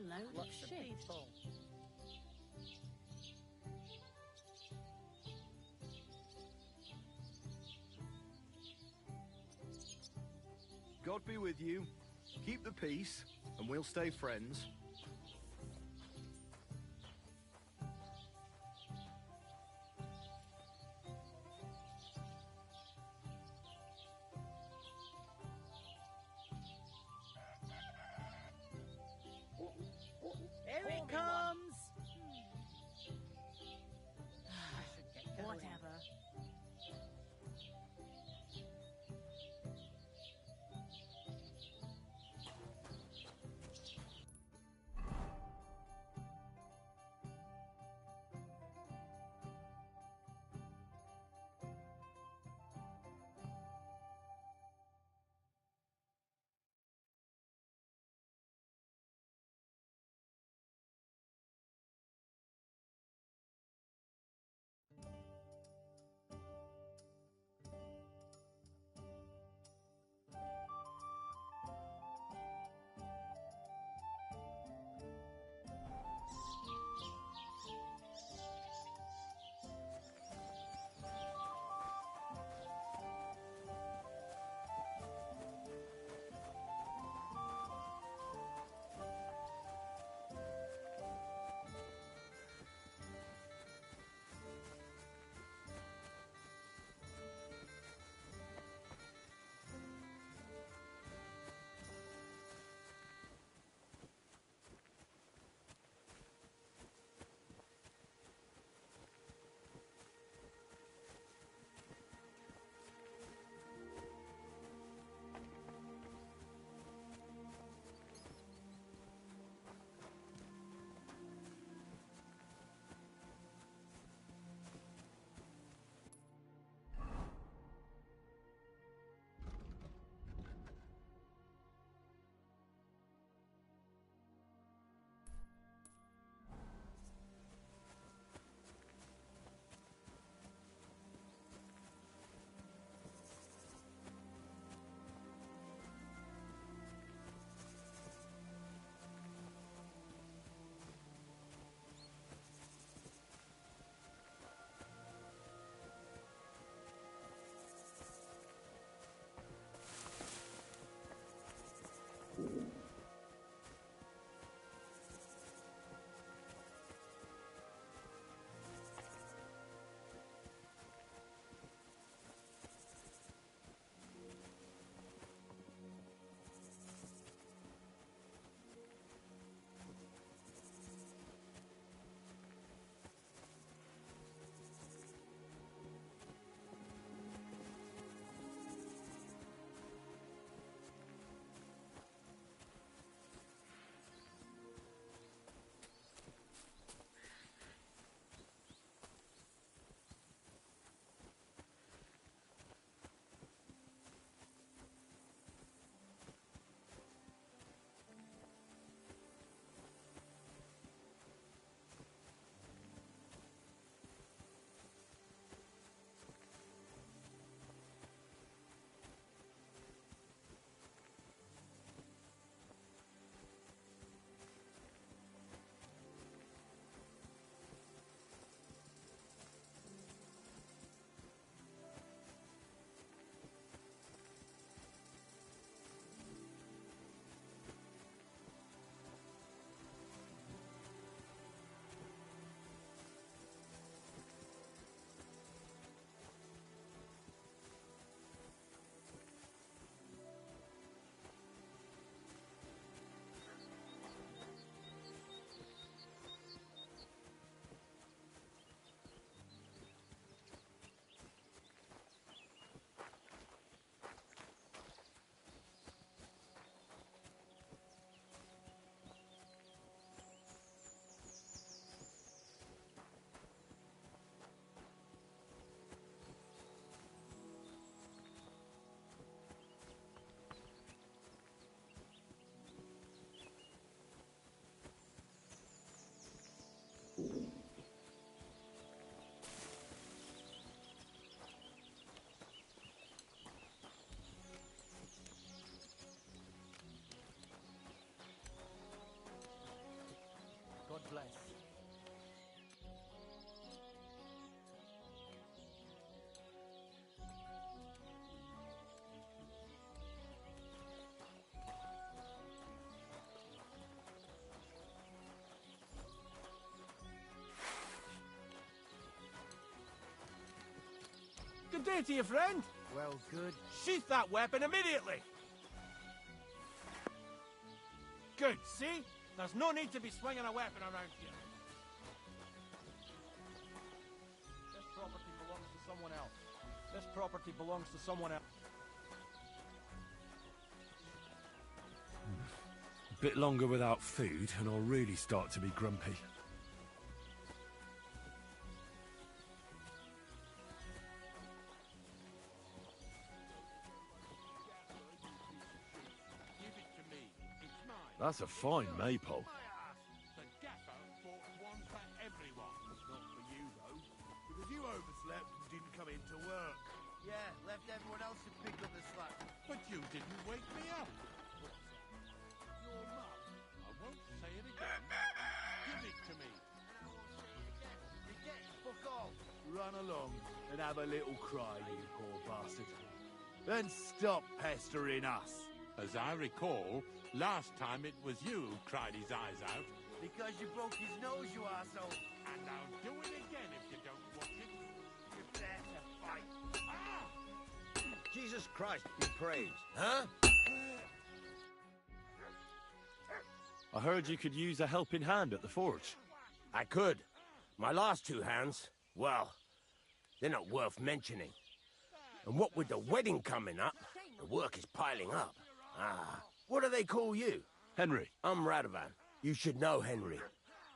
load of shit. God be with you. Keep the peace, and we'll stay friends. Here it comes! I should get going. Whatever. to do to your friend? Well, good. Sheath that weapon immediately! Good, see? There's no need to be swinging a weapon around here. This property belongs to someone else. This property belongs to someone else. A bit longer without food and I'll really start to be grumpy. That's a fine maypole. The gaffer bought one for everyone. Not for you, though. Because you overslept and didn't come in to work. Yeah, left everyone else to pick up the slack. But you didn't wake me up. Your mum. I won't say it again. Give it to me. You get fuck off. Run along and have a little cry, you poor bastard. Then stop pestering us. As I recall, last time it was you who cried his eyes out. Because you broke his nose, you arsehole. And I'll do it again if you don't watch it. You're there to fight. Ah! Jesus Christ be praised, huh? I heard you could use a helping hand at the forge. I could. My last two hands, well, they're not worth mentioning. And what with the wedding coming up, the work is piling up. Ah, what do they call you? Henry. I'm Radovan. You should know, Henry.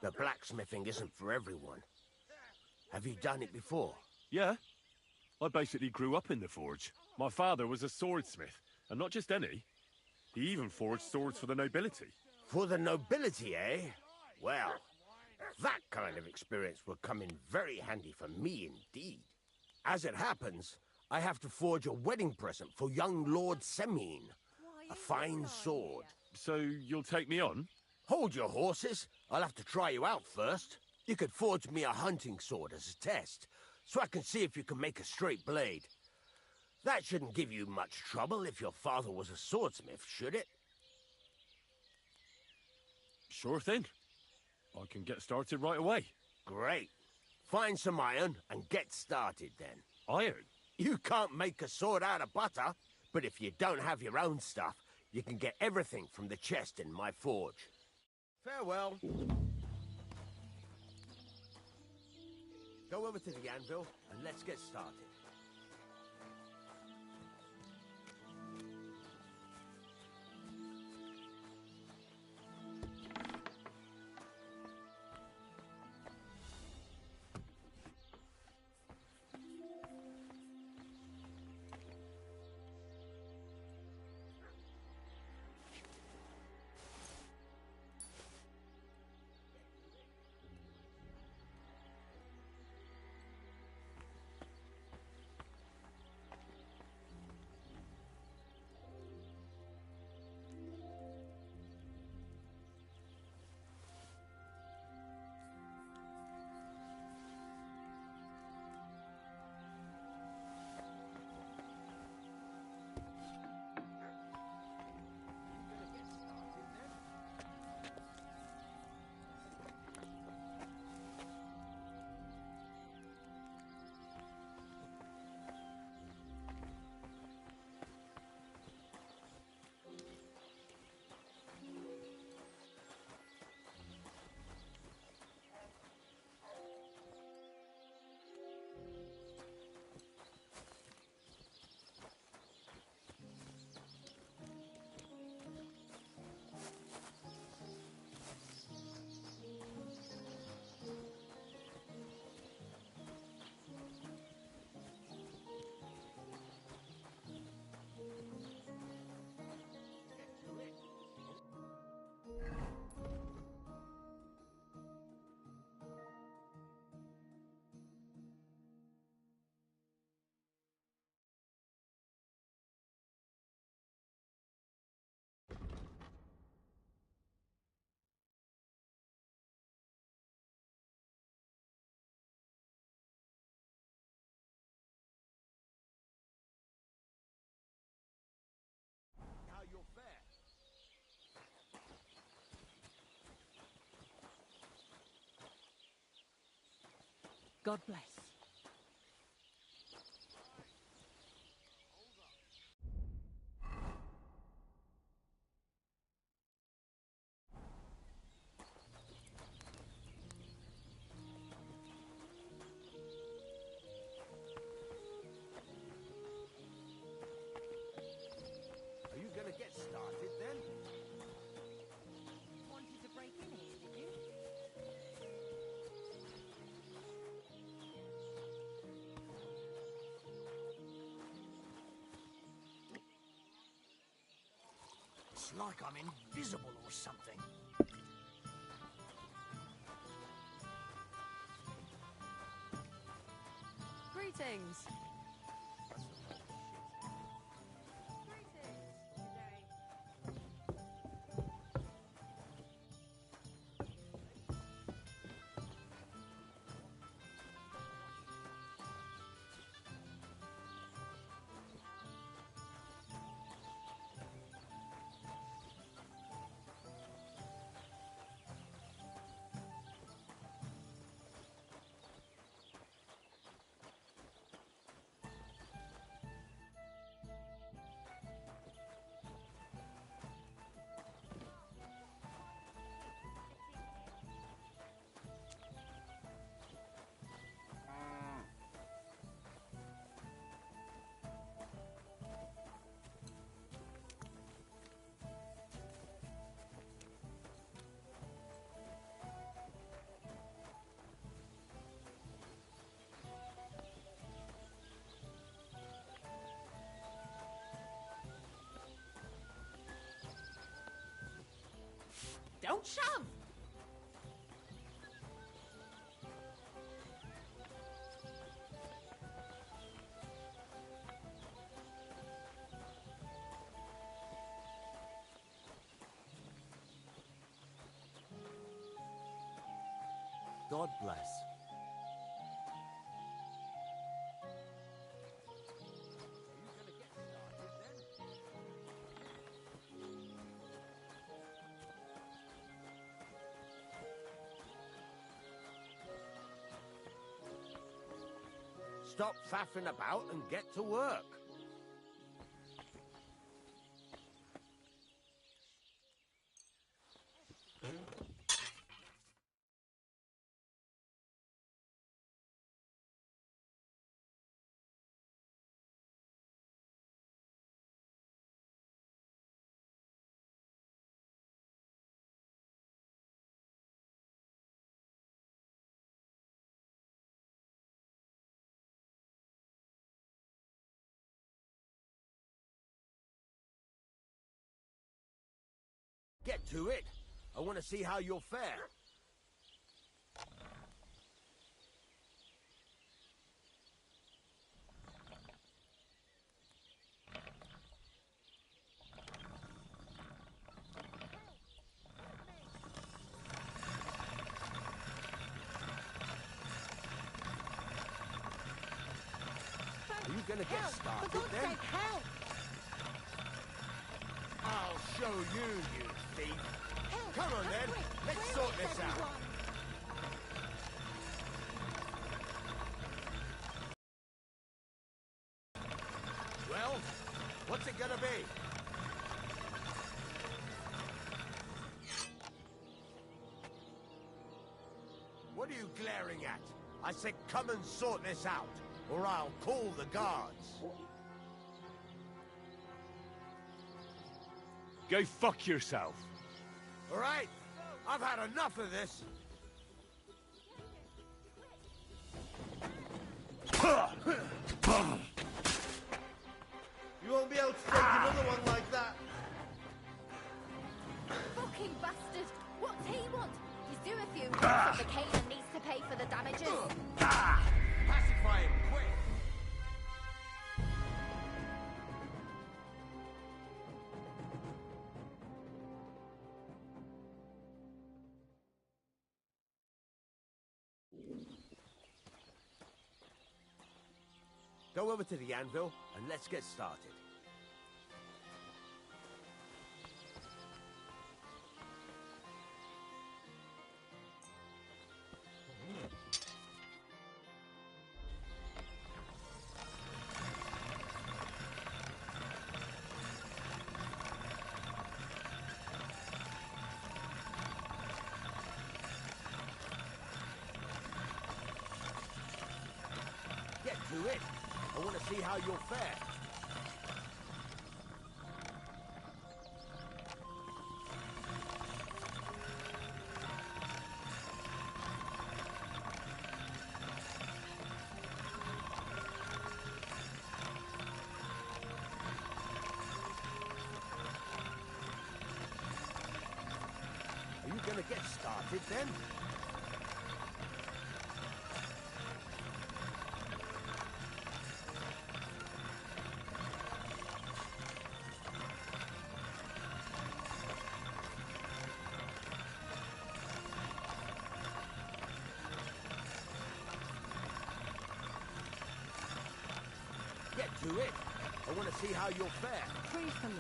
The blacksmithing isn't for everyone. Have you done it before? Yeah. I basically grew up in the forge. My father was a swordsmith, and not just any. He even forged swords for the nobility. For the nobility, eh? Well, that kind of experience will come in very handy for me indeed. As it happens, I have to forge a wedding present for young Lord Semine. A fine sword. So you'll take me on? Hold your horses. I'll have to try you out first. You could forge me a hunting sword as a test, so I can see if you can make a straight blade. That shouldn't give you much trouble if your father was a swordsmith, should it? Sure thing. I can get started right away. Great. Find some iron and get started then. Iron? You can't make a sword out of butter, but if you don't have your own stuff, you can get everything from the chest in my forge. Farewell. Go over to the anvil and let's get started. God bless. like I'm invisible or something. Greetings. Don't shove! God bless. Stop faffing about and get to work. Get to it. I want to see how you'll fare. Are you going to get started then? Help! I'll show you, you thief. Help! Come on then, let's sort this out. Well, what's it gonna be? What are you glaring at? I said come and sort this out, or I'll call the guards. Go fuck yourself. All right, I've had enough of this. You won't be able to take another one like that. Fucking bastard! What's he want? He's due a few months of the cane and needs to pay for the damages. Pacify him, quick! Go over to the anvil and let's get started. Get to it. I want to see how you'll fare. get started then? Get to it. I want to see how you'll fare. Free for me.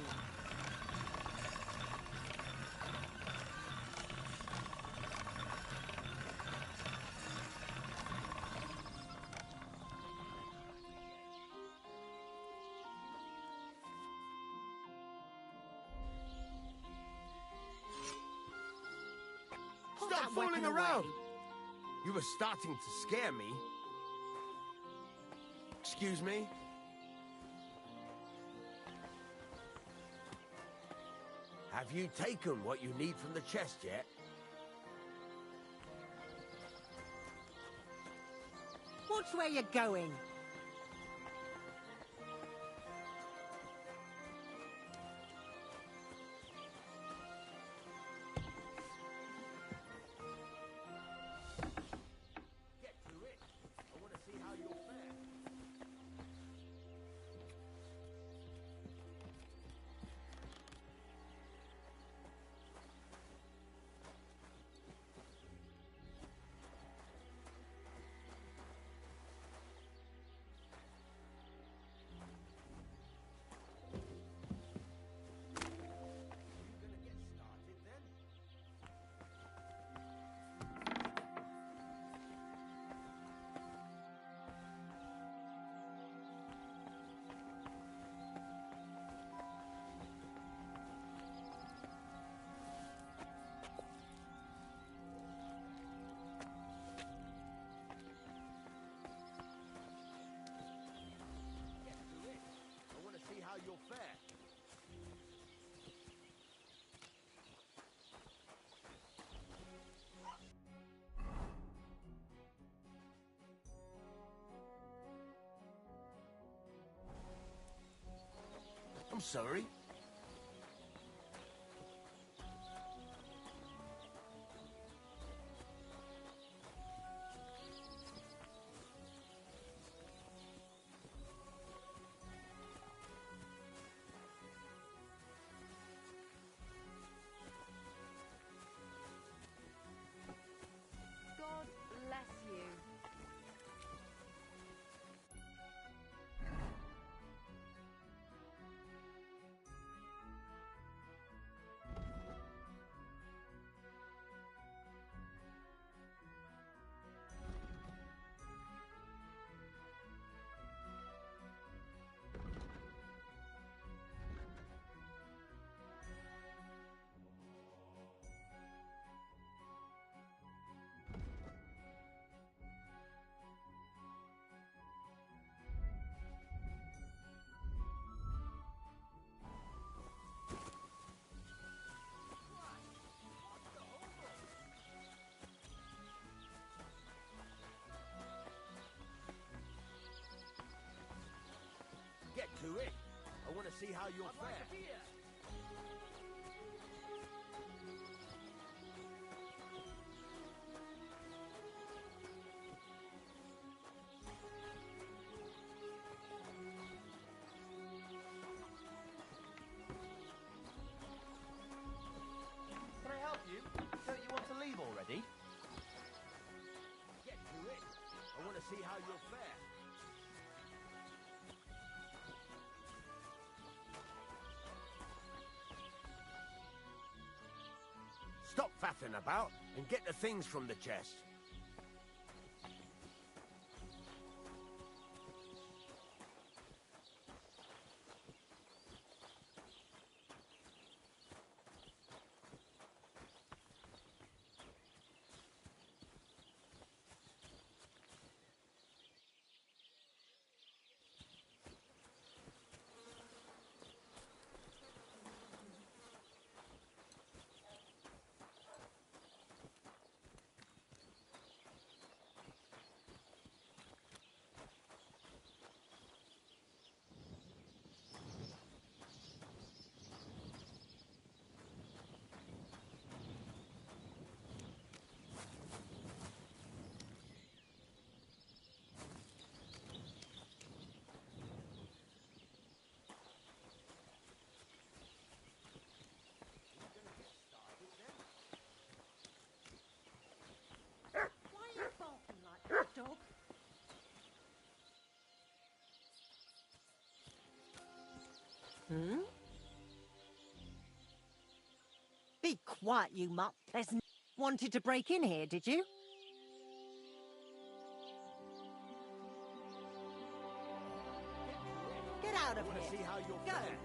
Stop that fooling weapon around! away. You were starting to scare me. Excuse me? Have you taken what you need from the chest yet? Watch where you're going. Get to it. I want to see how you'll fare. You gonna get started then? Get to it. I want to see how you'll fare. I'm sorry. God bless you. Get to it. I want to see how you'll fare. Can I help you? Don't you want to leave already? Get to it. I want to see how you'll fare. Stop faffing about and get the things from the chest. Be quiet, you mutt. Wanted to break in here, did you? Get out I of want to here. see how you'll Go. fare.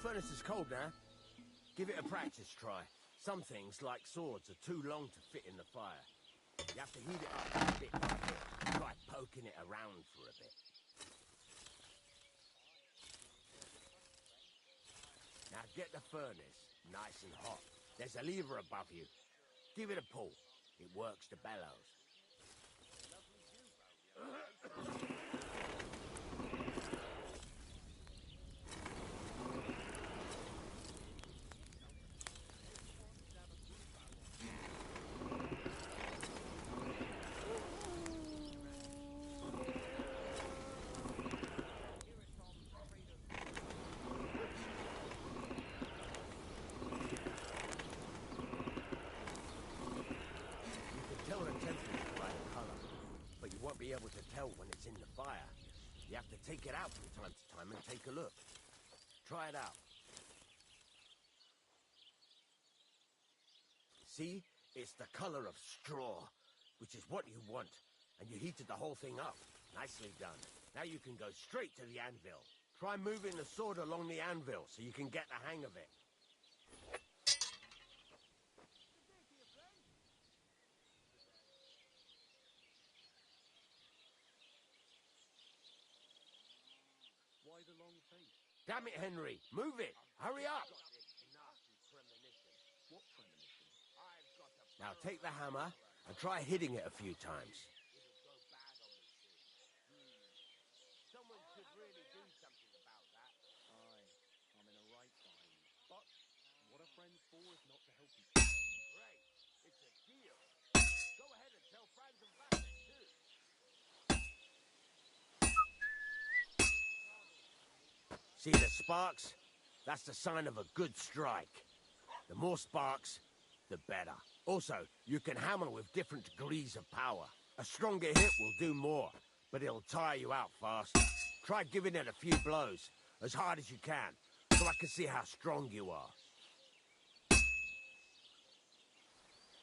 Furnace is cold now. Give it a practice try. Some things, like swords, are too long to fit in the fire. You have to heat it up bit by bit. Try poking it around for a bit. Now get the furnace nice and hot. There's a lever above you. Give it a pull. It works the bellows. Be able to tell when it's in the fire. You have to take it out from time to time and take a look. Try it out. See? It's the color of straw, which is what you want. And you heated the whole thing up. Nicely done. Now you can go straight to the anvil. Try moving the sword along the anvil so you can get the hang of it. Damn it, Henry! Move it! Hurry up! Now take the hammer and try hitting it a few times. Someone should really do something about that. Aye, I'm in a right bind. But what are friends for if not to help each other? Great! It's a deal! Go ahead and tell Franz and Vasek too! See the sparks? That's the sign of a good strike. The more sparks, the better. Also, you can hammer with different degrees of power. A stronger hit will do more, but it'll tire you out faster. Try giving it a few blows, as hard as you can, so I can see how strong you are.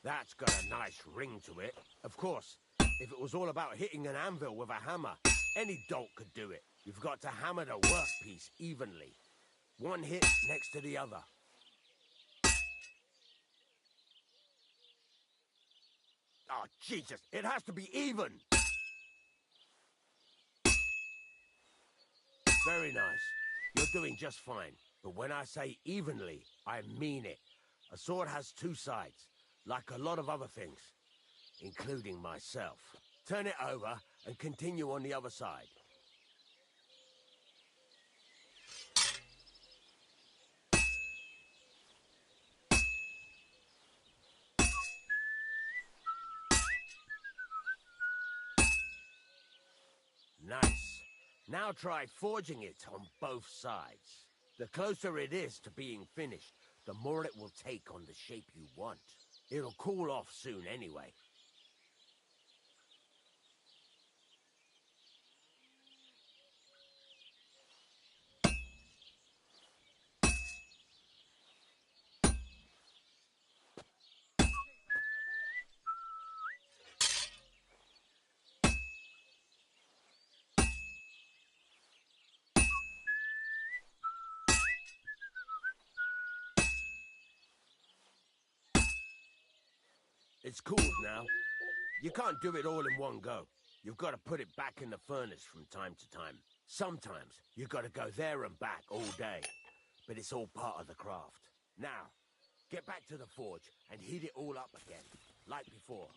That's got a nice ring to it. Of course, if it was all about hitting an anvil with a hammer, any dolt could do it. You've got to hammer the workpiece evenly. One hit next to the other. Oh, Jesus, it has to be even! Very nice. You're doing just fine. But when I say evenly, I mean it. A sword has two sides, like a lot of other things, including myself. Turn it over and continue on the other side. Nice. Now try forging it on both sides. The closer it is to being finished, the more it will take on the shape you want. It'll cool off soon anyway. It's cooled now. You can't do it all in one go. You've got to put it back in the furnace from time to time. Sometimes you've got to go there and back all day. But it's all part of the craft. Now, get back to the forge and heat it all up again, like before.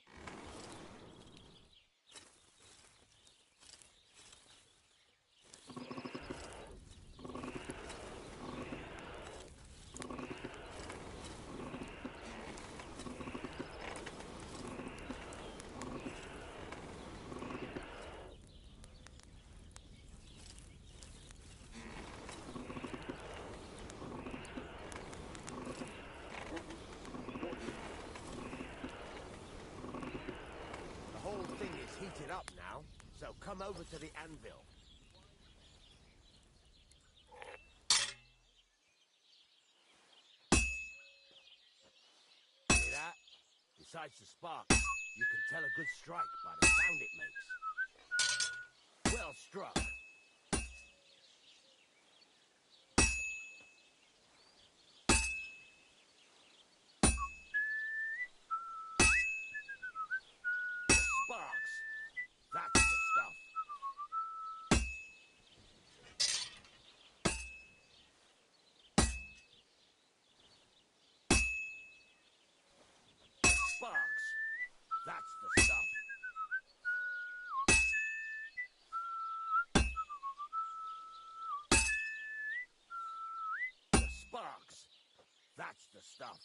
Heated up now, so come over to the anvil. Hear that? Besides the spark, you can tell a good strike by the sound it makes. Well struck. That's the stuff. Sparks. That's the stuff. The sparks. That's the stuff.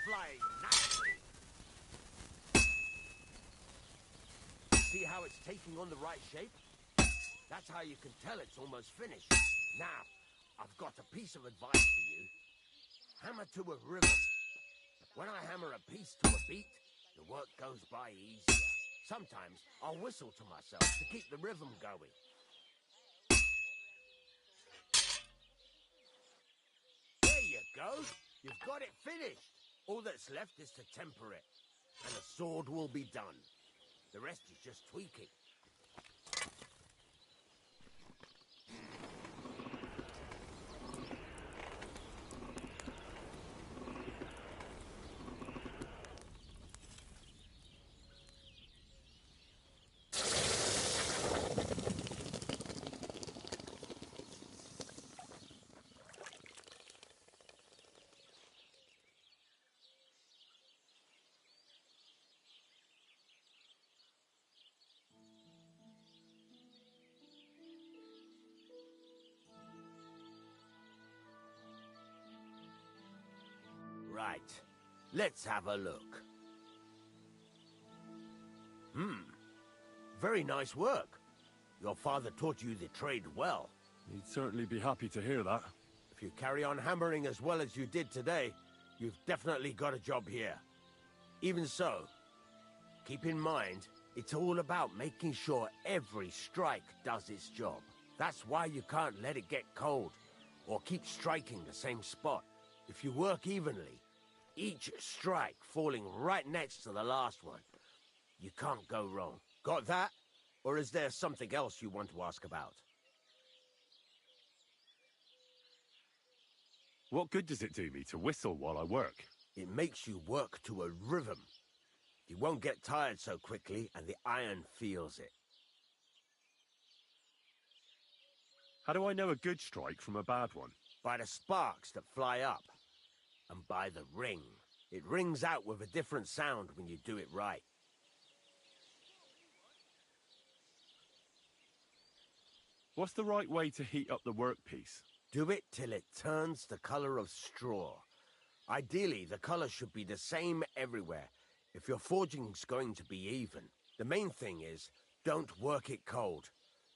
Flying nicely. See how it's taking on the right shape? That's how you can tell it's almost finished. Now, I've got a piece of advice for you. Hammer to a rhythm. When I hammer a piece to a beat, the work goes by easier. Sometimes I'll whistle to myself to keep the rhythm going. There you go. You've got it finished. All that's left is to temper it, and a sword will be done. The rest is just tweaking. Right. Let's have a look. Very nice work. Your father taught you the trade well. He'd certainly be happy to hear that. If you carry on hammering as well as you did today, you've definitely got a job here. Even so, keep in mind, it's all about making sure every strike does its job. That's why you can't let it get cold, or keep striking the same spot. If you work evenly, each strike falling right next to the last one, you can't go wrong. Got that? Or is there something else you want to ask about? What good does it do me to whistle while I work? It makes you work to a rhythm. You won't get tired so quickly, and the iron feels it. How do I know a good strike from a bad one? By the sparks that fly up. And by the ring. It rings out with a different sound when you do it right. What's the right way to heat up the workpiece? Do it till it turns the color of straw. Ideally, the color should be the same everywhere, if your forging's going to be even. The main thing is, don't work it cold.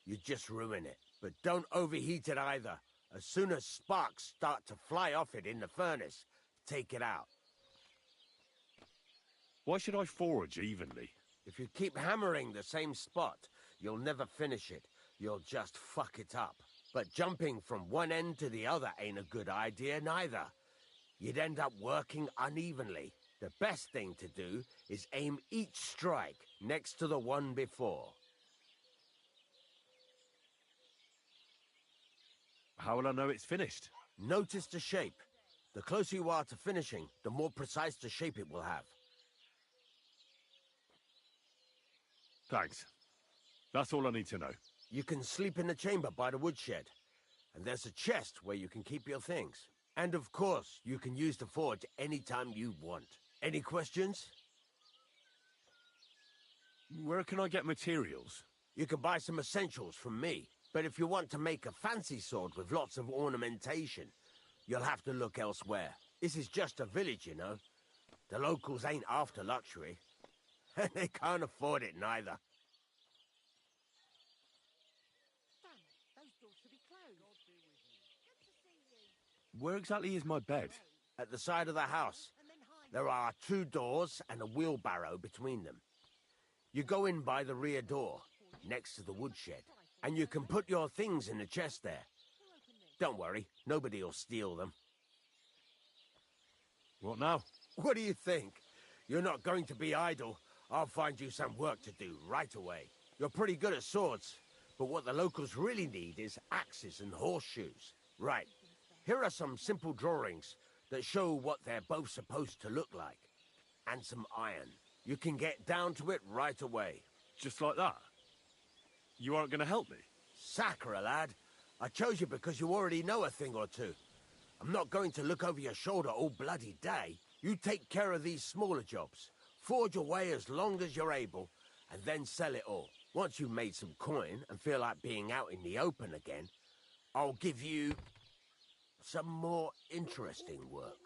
You just ruin it. But don't overheat it either. As soon as sparks start to fly off it in the furnace, take it out. Why should I forge evenly? If you keep hammering the same spot, you'll never finish it. You'll just fuck it up. But jumping from one end to the other ain't a good idea neither. You'd end up working unevenly. The best thing to do is aim each strike next to the one before. How will I know it's finished? Notice the shape. The closer you are to finishing, the more precise the shape it will have. Thanks. That's all I need to know. You can sleep in the chamber by the woodshed. And there's a chest where you can keep your things. And of course, you can use the forge anytime you want. Any questions? Where can I get materials? You can buy some essentials from me. But if you want to make a fancy sword with lots of ornamentation, you'll have to look elsewhere. This is just a village, you know. The locals ain't after luxury. And they can't afford it neither. Where exactly is my bed? At the side of the house. There are 2 doors and a wheelbarrow between them. You go in by the rear door, next to the woodshed, and you can put your things in the chest there. Don't worry, nobody'll steal them. What now? What do you think? You're not going to be idle. I'll find you some work to do right away. You're pretty good at swords, but what the locals really need is axes and horseshoes. Right. Here are some simple drawings that show what they're both supposed to look like. And some iron. You can get down to it right away. Just like that? You aren't going to help me? Sacre, lad. I chose you because you already know a thing or two. I'm not going to look over your shoulder all bloody day. You take care of these smaller jobs. Forge away as long as you're able, and then sell it all. Once you've made some coin and feel like being out in the open again, I'll give you some more interesting work.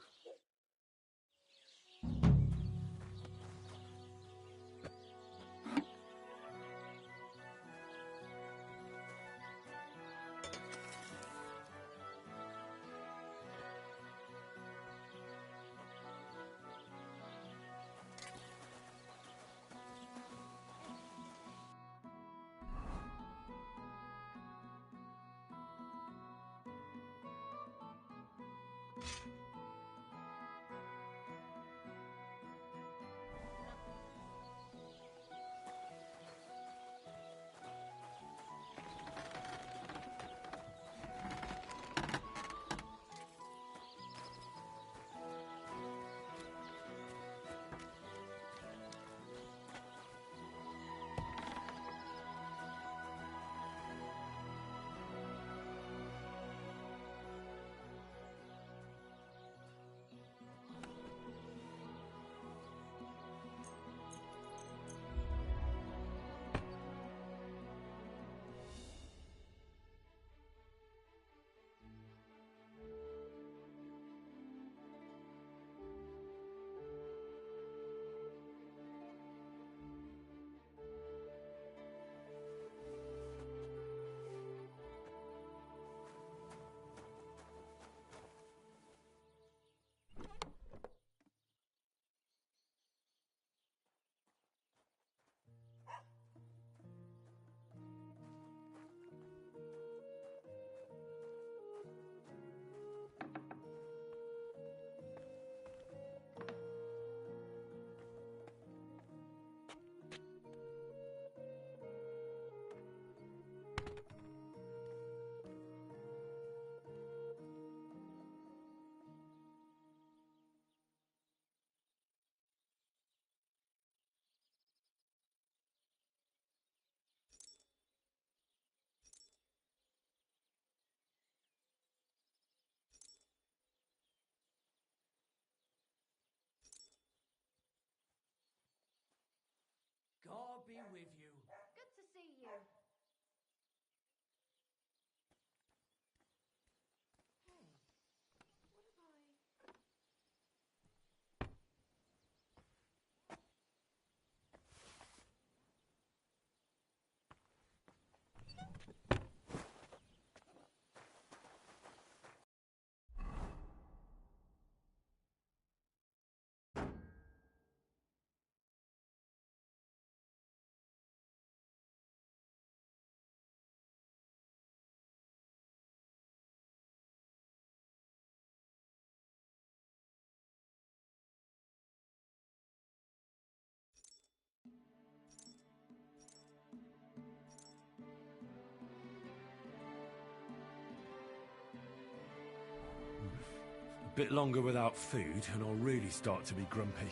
Bit longer without food, and I'll really start to be grumpy.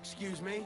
Excuse me?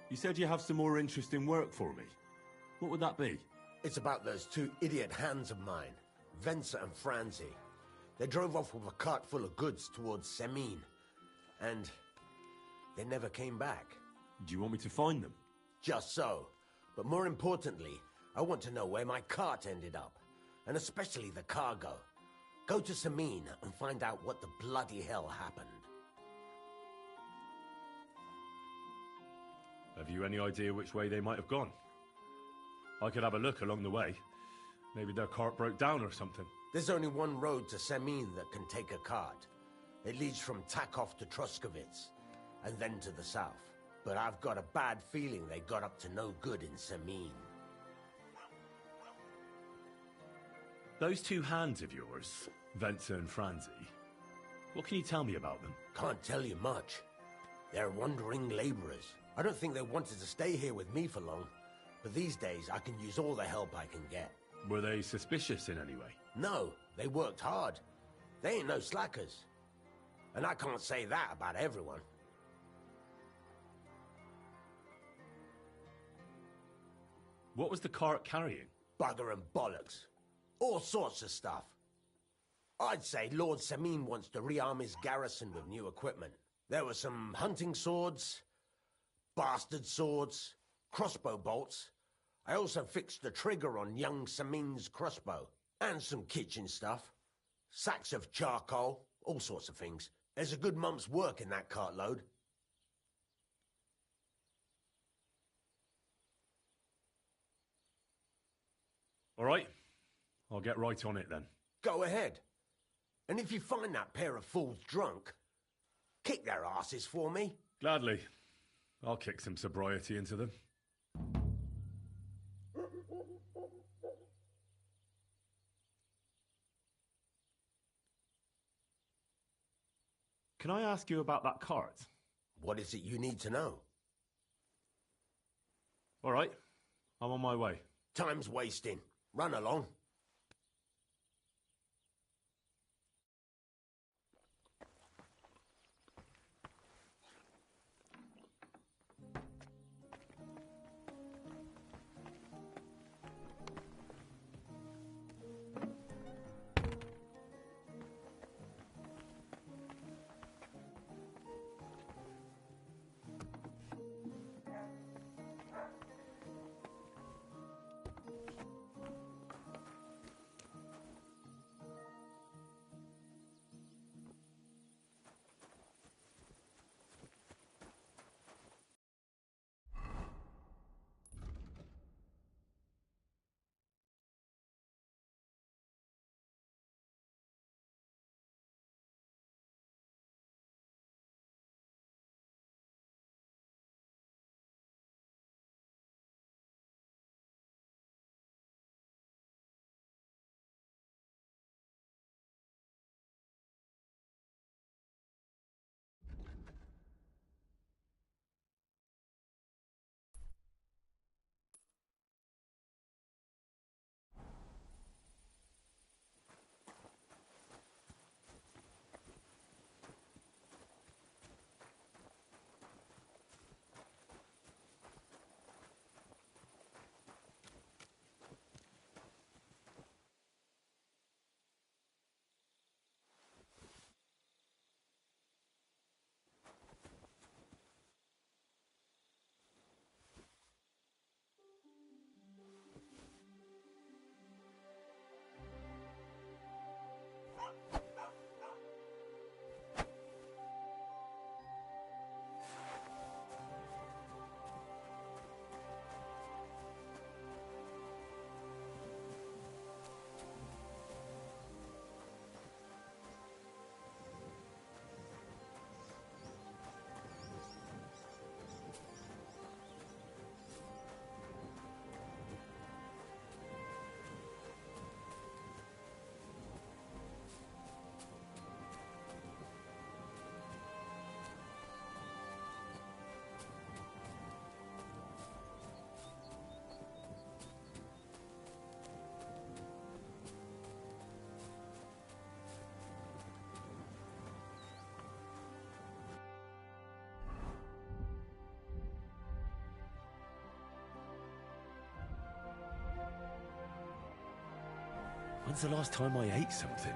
You said you have some more interesting work for me. What would that be? It's about those two idiot hands of mine, Venser and Franzi. They drove off with a cart full of goods towards Semin, and they never came back. Do you want me to find them? Just so. But more importantly, I want to know where my cart ended up, and especially the cargo. Go to Semin and find out what the bloody hell happened. Have you any idea which way they might have gone? I could have a look along the way. Maybe their cart broke down or something. There's only one road to Semin that can take a cart. It leads from Takov to Troskovitz, and then to the south. But I've got a bad feeling they got up to no good in Semin. Those two hands of yours, Venser and Franzi, what can you tell me about them? Can't tell you much. They're wandering laborers. I don't think they wanted to stay here with me for long, but these days I can use all the help I can get. Were they suspicious in any way? No, they worked hard. They ain't no slackers. And I can't say that about everyone. What was the cart carrying? Bugger and bollocks. All sorts of stuff. I'd say Lord Semin wants to rearm his garrison with new equipment. There were some hunting swords, bastard swords, crossbow bolts. I also fixed the trigger on young Semin's crossbow. And some kitchen stuff. Sacks of charcoal, all sorts of things. There's a good month's work in that cartload. All right, I'll get right on it then. Go ahead. And if you find that pair of fools drunk, kick their asses for me. Gladly. I'll kick some sobriety into them. Can I ask you about that cart? What is it you need to know? All right, I'm on my way. Time's wasting. Run along. When's the last time I ate something?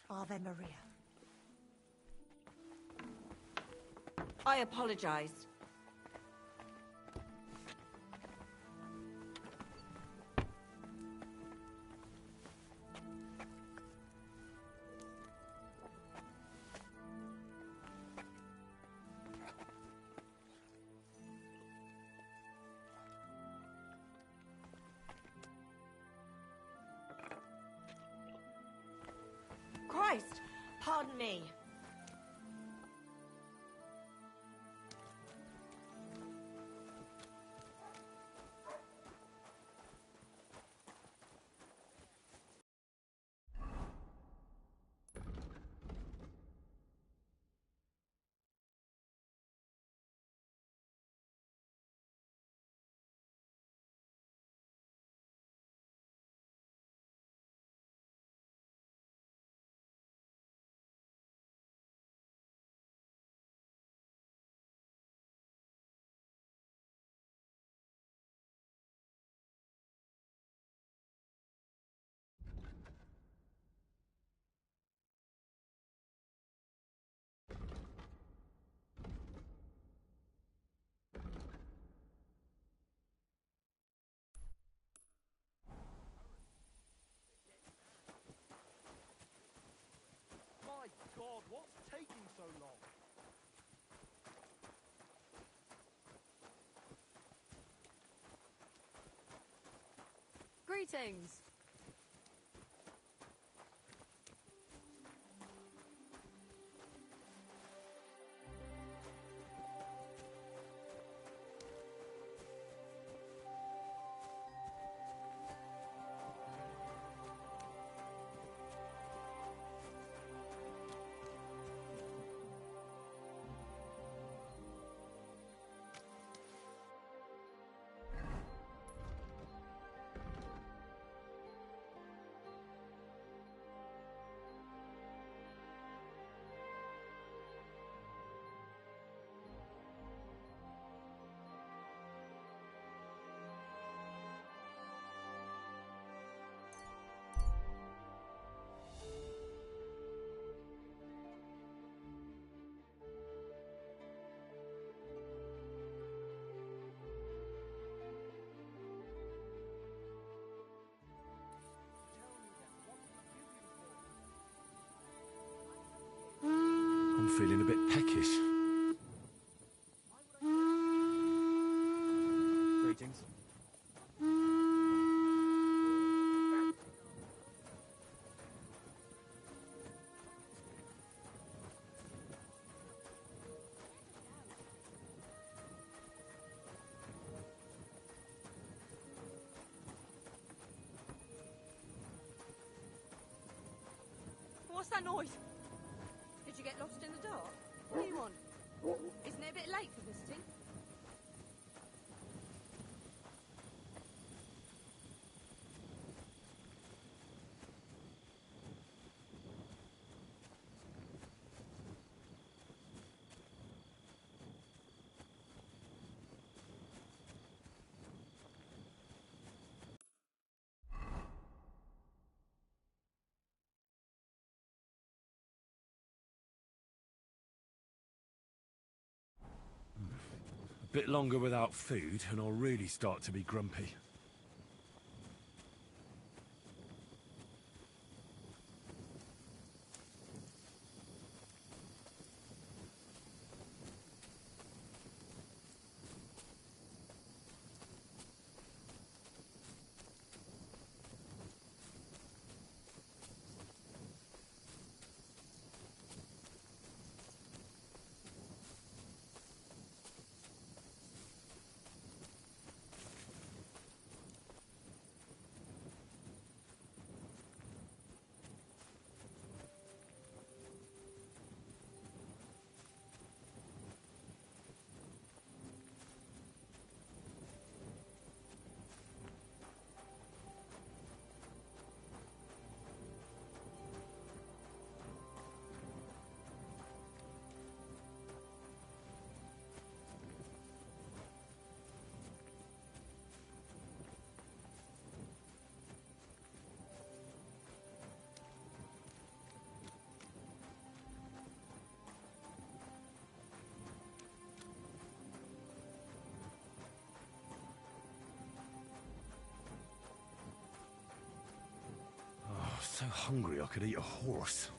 Ave Maria. I apologize. Christ, pardon me. My God, what's taking so long? Greetings. I'm feeling a bit peckish. Greetings. What's that noise? Did you get lost in the dark? What do you want? Isn't it a bit late for visiting? A bit longer without food, and I'll really start to be grumpy. So hungry I could eat a horse.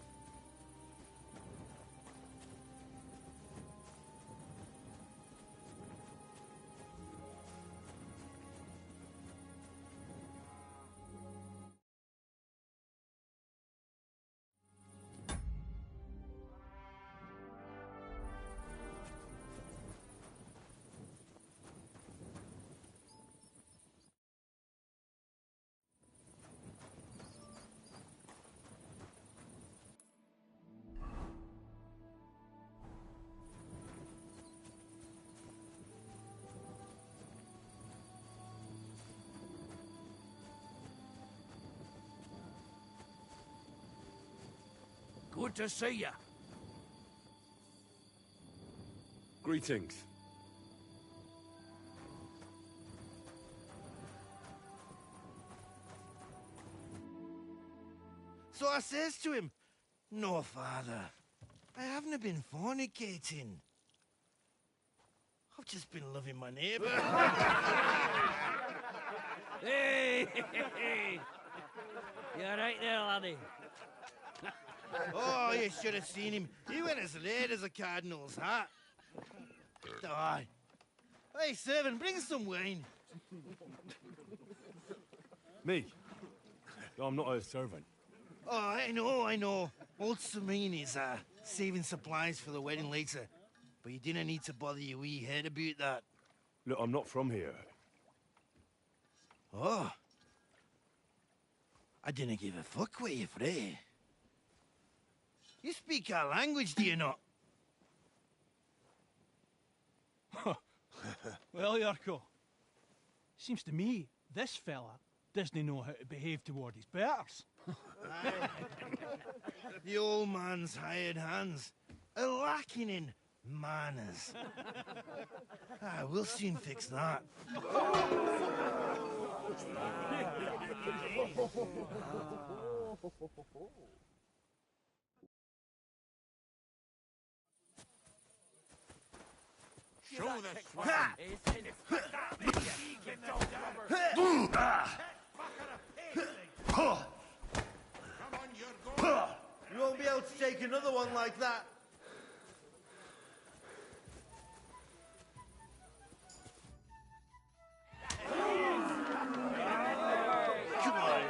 Good to see ya. Greetings. So I says to him, "No, father, I haven't been fornicating. I've just been loving my neighbour." Hey! You alright there, laddie? Oh, you should have seen him. He went as late as a cardinal's hat. Aye. Hey, servant, bring some wine. Me? I'm not a servant. Oh, I know. Old Samine is saving supplies for the wedding later. But you didn't need to bother your wee head about that. Look, I'm not from here. Oh. I didn't give a fuck where you're from. You speak our language, do you not? Well, Yarko, seems to me this fella doesn't know how to behave toward his betters. The old man's hired hands are lacking in manners. We'll soon fix that. Show the swag. Come on, you're going. You won't be able to take another one like that. Come on.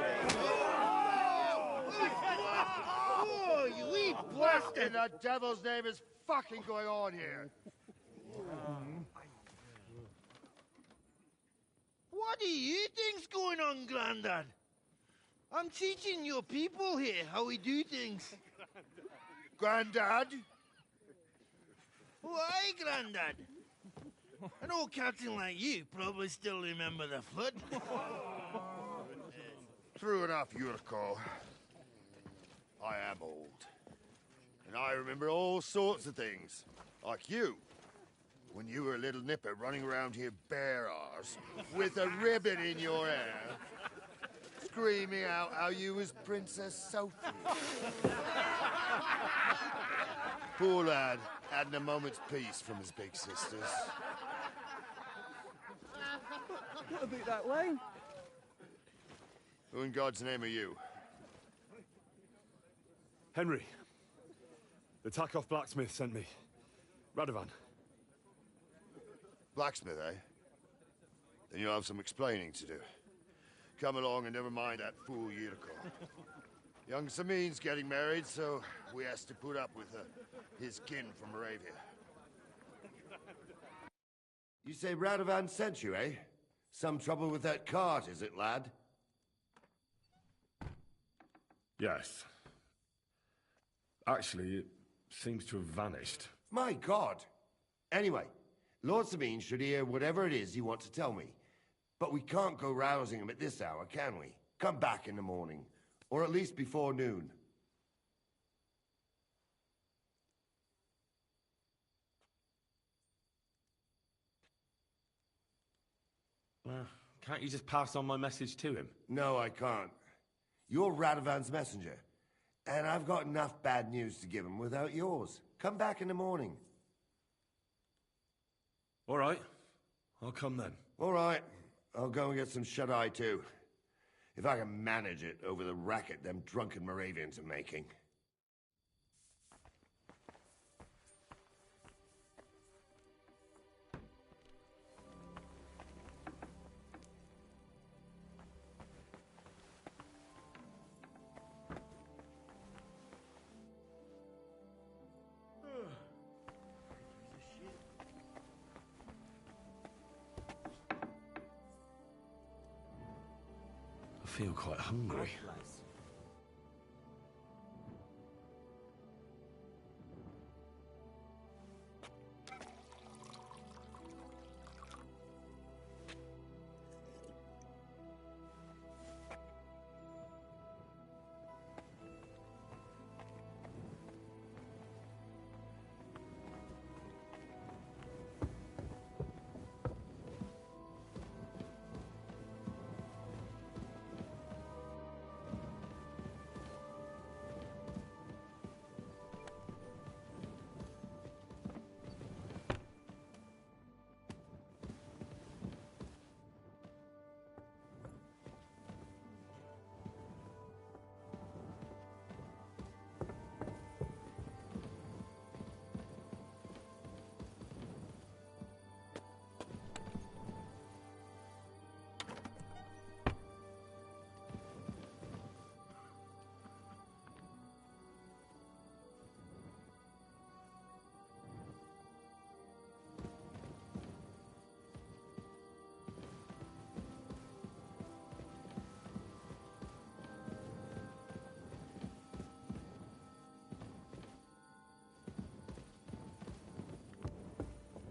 Oh, you wee blasted! The devil's name is fucking going on here. What do you think's going on, Grandad? I'm teaching your people here how we do things. Grandad? Why, Grandad? An old captain like you probably still remember the flood. True enough, Yurko. I am old. And I remember all sorts of things. Like you. When you were a little nipper running around here bare arse, with a ribbon in your hair, screaming out how you was Princess Sophie. Poor lad, hadn't a moment's peace from his big sisters. What about that line? Who in God's name are you? Henry. The Takoff blacksmith sent me. Radovan. Blacksmith, eh? Then you'll have some explaining to do. Come along and never mind that fool Yurko. Young Samin's getting married, so we has to put up with his kin from Moravia. You say Radovan sent you, eh? Some trouble with that cart, is it, lad? Yes. Actually, it seems to have vanished. My God! Anyway, Lord Sabine should hear whatever it is you want to tell me. But we can't go rousing him at this hour, can we? Come back in the morning. Or at least before noon. Can't you just pass on my message to him? No, I can't. You're Radovan's messenger. And I've got enough bad news to give him without yours. Come back in the morning. All right. I'll come then. All right. I'll go and get some shut-eye too. If I can manage it over the racket them drunken Moravians are making. I feel quite hungry.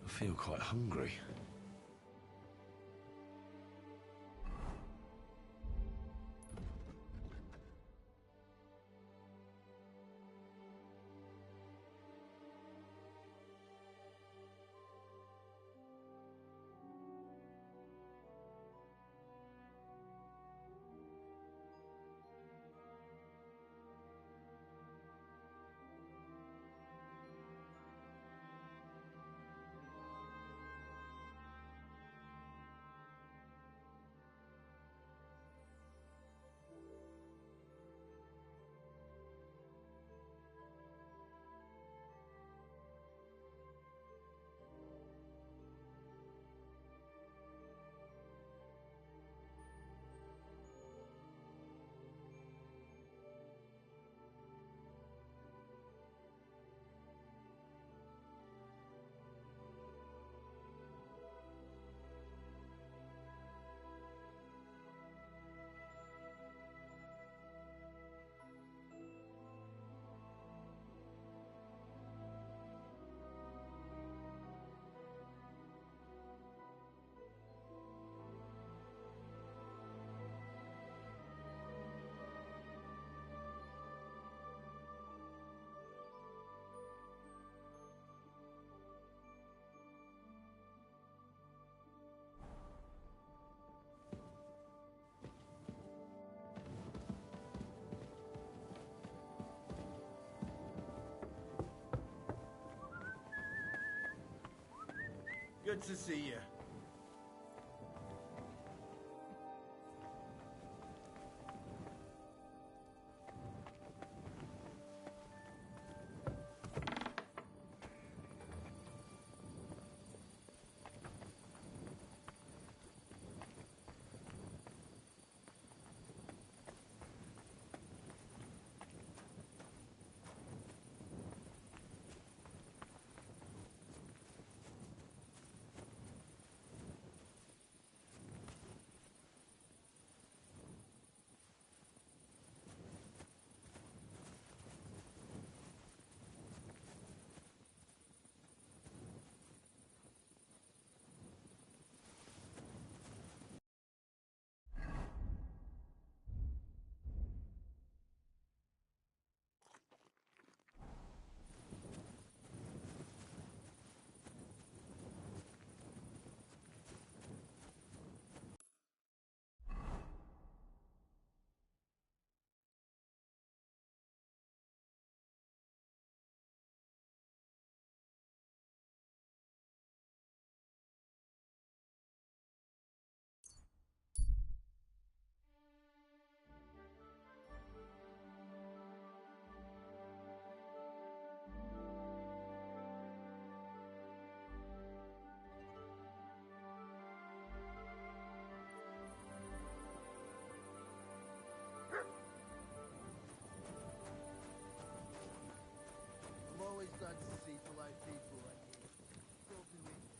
I feel quite hungry. Good to see you. I'm always glad to see polite people like you. Still doing it.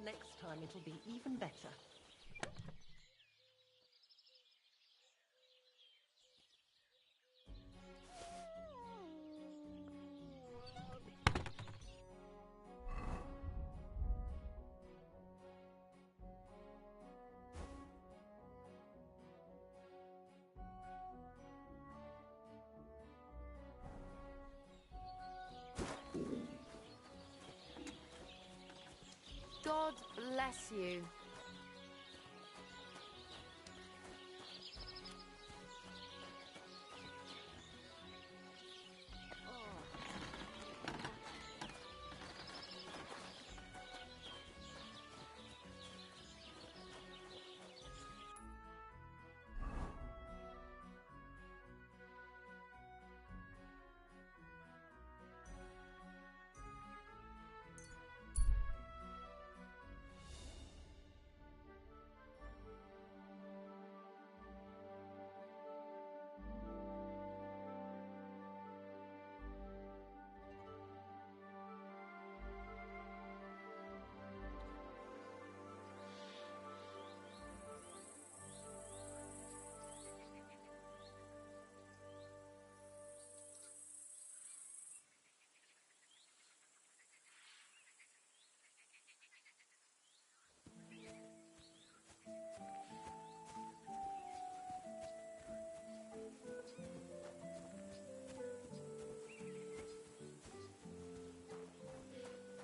Next time it'll be even better. God bless you.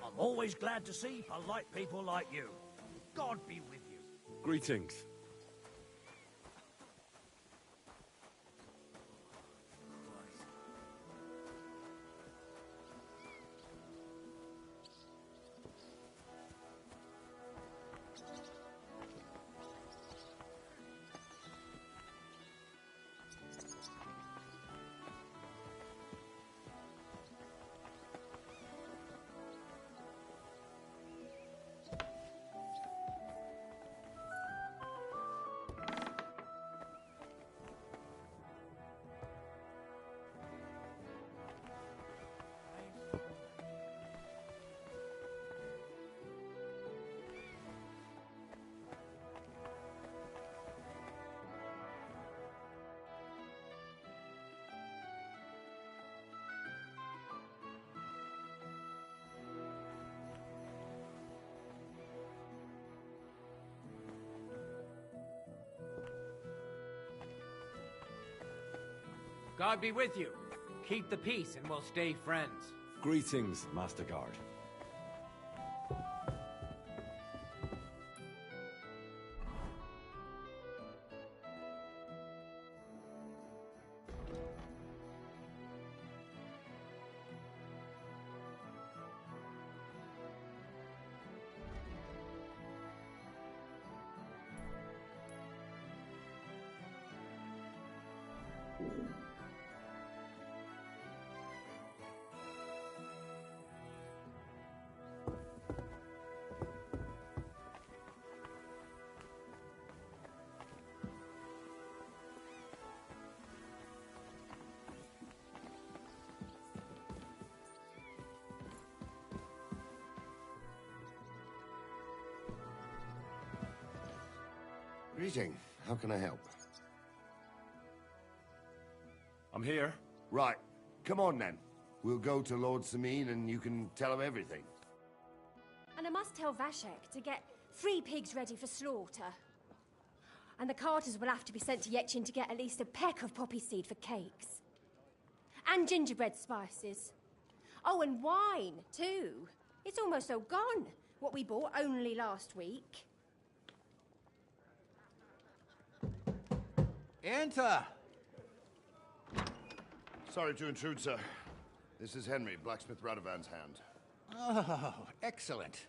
I'm always glad to see polite people like you. God be with you. Greetings. God be with you. Keep the peace and we'll stay friends. Greetings, Master Guard. Greeting. How can I help? I'm here. Right. Come on, then. We'll go to Lord Sameen and you can tell him everything. And I must tell Vashek to get 3 pigs ready for slaughter. And the carters will have to be sent to Yetchin to get at least a peck of poppy seed for cakes. And gingerbread spices. Oh, and wine, too. It's almost all gone. What we bought only last week. Enter! Sorry to intrude, sir. This is Henry, Blacksmith Radovan's hand. Oh, excellent.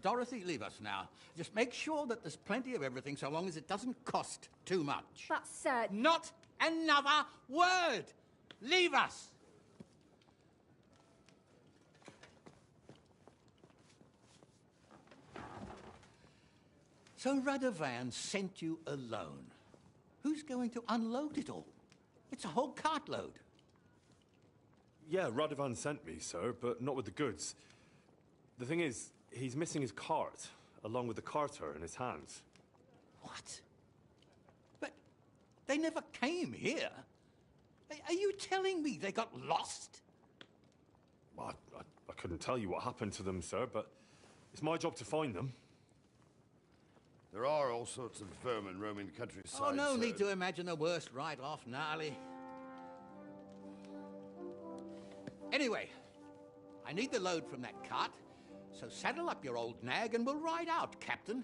Dorothy, leave us now. Just make sure that there's plenty of everything so long as it doesn't cost too much. But, sir... Not another word! Leave us! So Radovan sent you alone. Who's going to unload it all? It's a whole cartload. Yeah, Radovan sent me, sir, but not with the goods. The thing is, he's missing his cart, along with the carter in his hands. What? But they never came here. Are you telling me they got lost? I couldn't tell you what happened to them, sir, but it's my job to find them. There are all sorts of vermin roaming the countryside. Oh, no sir. need to imagine the worst right off, gnarly. Anyway, I need the load from that cart, so saddle up your old nag and we'll ride out, Captain.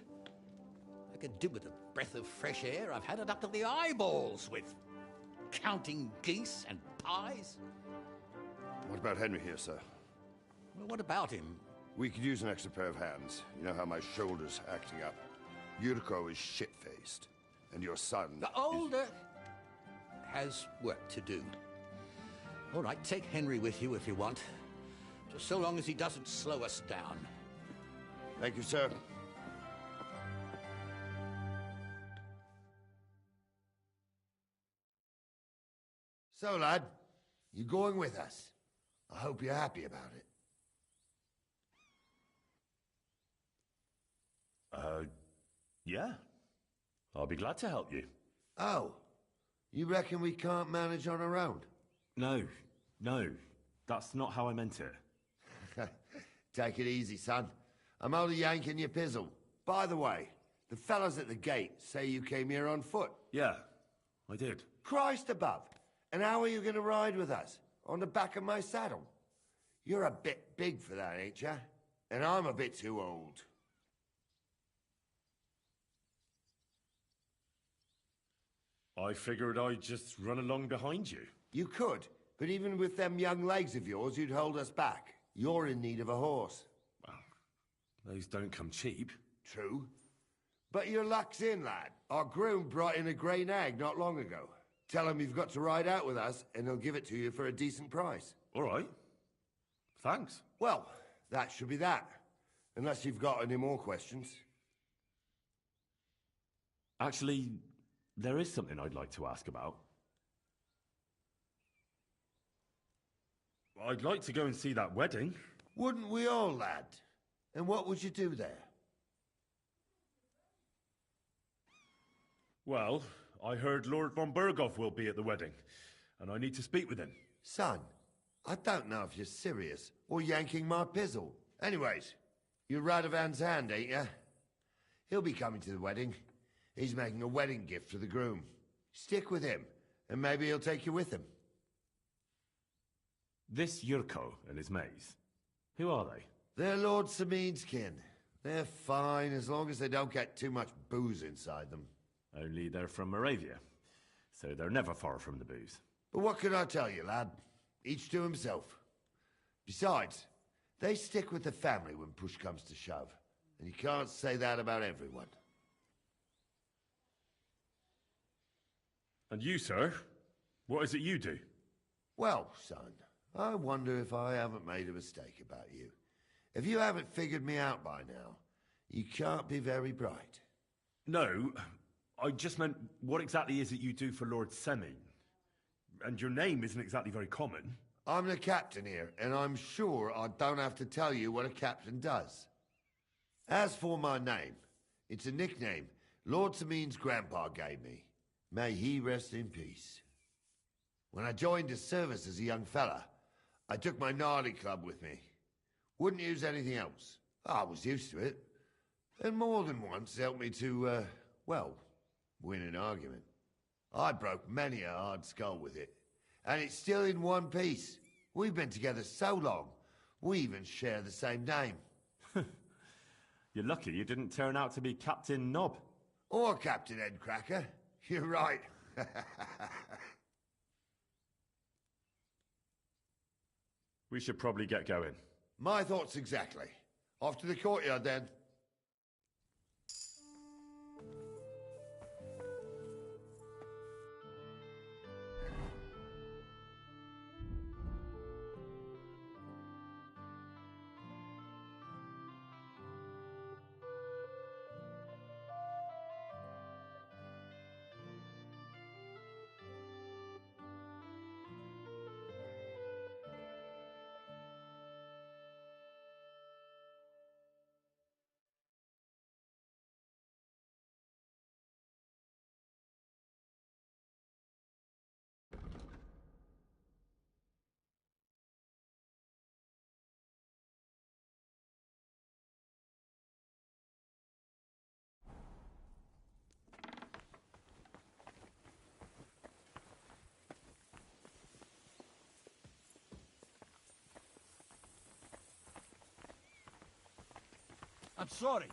I could do with a breath of fresh air. I've had it up to the eyeballs with counting geese and pies. What about Henry here, sir? Well, what about him? We could use an extra pair of hands. You know how my shoulder's acting up. Yuriko is shit-faced, and your son... The older has work to do. All right, take Henry with you if you want. Just so long as he doesn't slow us down. Thank you, sir. So, lad, you going with us? I hope you're happy about it. Yeah. I'll be glad to help you. Oh, you reckon we can't manage on our own? No. That's not how I meant it. Take it easy, son. I'm only yanking your pizzle. By the way, the fellas at the gate say you came here on foot. Yeah, I did. Christ above. And how are you going to ride with us? On the back of my saddle? You're a bit big for that, ain't ya? And I'm a bit too old. I figured I'd just run along behind you. You could, but even with them young legs of yours, you'd hold us back. You're in need of a horse. Well, those don't come cheap. True. But your luck's in, lad. Our groom brought in a grey nag not long ago. Tell him you've got to ride out with us, and he'll give it to you for a decent price. All right. Thanks. Well, that should be that. Unless you've got any more questions. Actually, there is something I'd like to ask about. I'd like to go and see that wedding. Wouldn't we all, lad? And what would you do there? Well, I heard Lord von Burgov will be at the wedding, and I need to speak with him. Son, I don't know if you're serious or yanking my pizzle. Anyways, you're Radovan's hand, ain't ya? He'll be coming to the wedding. He's making a wedding gift for the groom. Stick with him, and maybe he'll take you with him. This Yurko and his mates, who are they? They're Lord Samin's kin. They're fine as long as they don't get too much booze inside them. Only they're from Moravia, so they're never far from the booze. But what can I tell you, lad? Each to himself. Besides, they stick with the family when push comes to shove. And you can't say that about everyone. And you, sir? What is it you do? Well, son, I wonder if I haven't made a mistake about you. If you haven't figured me out by now, you can't be very bright. No, I just meant, what exactly is it you do for Lord Semin? And your name isn't exactly very common. I'm the captain here, and I'm sure I don't have to tell you what a captain does. As for my name, it's a nickname Lord Samin's grandpa gave me. May he rest in peace. When I joined his service as a young fella, I took my gnarly club with me. Wouldn't use anything else. I was used to it. And more than once helped me to, well, win an argument. I broke many a hard skull with it. And it's still in one piece. We've been together so long, we even share the same name. You're lucky you didn't turn out to be Captain Knob. Or Captain Headcracker. You're right. We should probably get going. My thoughts exactly. Off to the courtyard, then. I'm sorry.